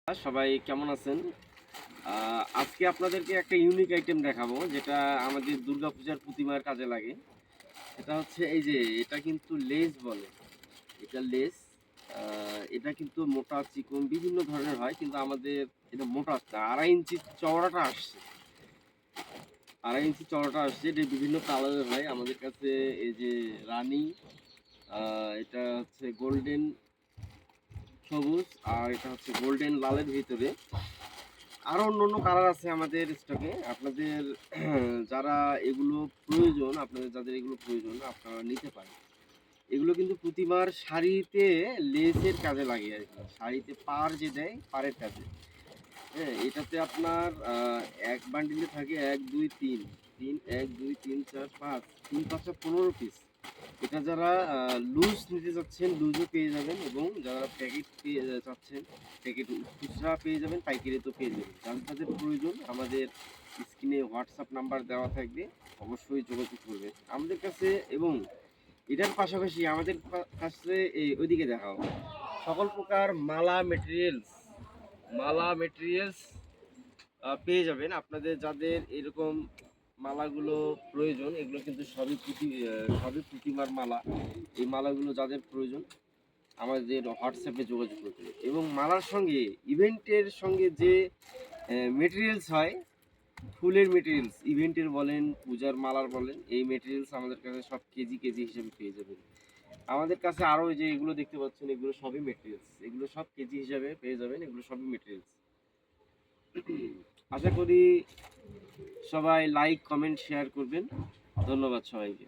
সবাই কেমন আছেন? আজকে আপনাদেরকে একটা ইউনিক আইটেম দেখাবো যেটা আমাদের দুর্গাপূজার প্রতিমার কাজে লাগে। এটা হচ্ছে এই যে এটা কিন্তু লেস বলে। এটা লেস। এটা কিন্তু মোটা চিকন বিভিন্ন ধরনের হয়, কিন্তু আমাদের এটা মোটা হচ্ছে 2.5 ইঞ্চি চওড়াটা আসছে। 2.5 ইঞ্চি চওড়াটা আসছে। এটা বিভিন্ন কালারের হয় আমাদের কাছে। এই যে রানী, এটা হচ্ছে গোল্ডেন সবুজ, আর এটা হচ্ছে গোল্ডেন লালের ভিতরে। আরও অন্য কালার আছে আমাদের স্টকে। আপনাদের যারা এগুলো প্রয়োজন, আপনাদের যাদের এগুলো প্রয়োজন আপনারা নিতে পারেন। এগুলো কিন্তু প্রতিমার শাড়িতে লেসের কাজে লাগে আর কি। শাড়িতে পাড় যে দেয়, পাড়ের কাজে। হ্যাঁ, এটাতে আপনার এক বান্ডিলে থাকে 1 2 3 3 1 2 3 4 5 3 5 15 পিস। এটা যারা লুজ নিতে চাচ্ছেন লুজও পেয়ে যাবেন, এবং যারা প্যাকেট পেয়ে চাচ্ছেন প্যাকেট খুচরা পেয়ে যাবেন, পাইকারিতেও পেয়ে যাবেন। যাদের যাদের প্রয়োজন আমাদের স্ক্রিনে হোয়াটসঅ্যাপ নাম্বার দেওয়া থাকবে, অবশ্যই যোগাযোগ করবেন আমাদের কাছে। এবং এটার পাশাপাশি আমাদের কাছে ওইদিকে দেখাও সকল প্রকার মালা মেটেরিয়ালস পেয়ে যাবেন। আপনাদের যাদের এরকম মালাগুলো প্রয়োজন, এগুলো কিন্তু সবই প্রতিমার মালা। এই মালাগুলো যাদের প্রয়োজন আমাদের হোয়াটসঅ্যাপে যোগাযোগ করতে হবে। এবং মালার সঙ্গে ইভেন্টের সঙ্গে যে মেটেরিয়ালস হয়, ফুলের মেটেরিয়ালস, ইভেন্টের বলেন পূজার মালার বলেন, এই মেটেরিয়ালস আমাদের কাছে সব কেজি কেজি হিসেবে পেয়ে যাবেন। আমাদের কাছে আরও যে এগুলো দেখতে পাচ্ছেন, এগুলো সবই মেটেরিয়ালস, এগুলো সব কেজি হিসাবে পেয়ে যাবেন, এগুলো সবই মেটেরিয়ালস। আশা করি সবাই লাইক কমেন্ট শেয়ার করবেন। ধন্যবাদ সবাইকে।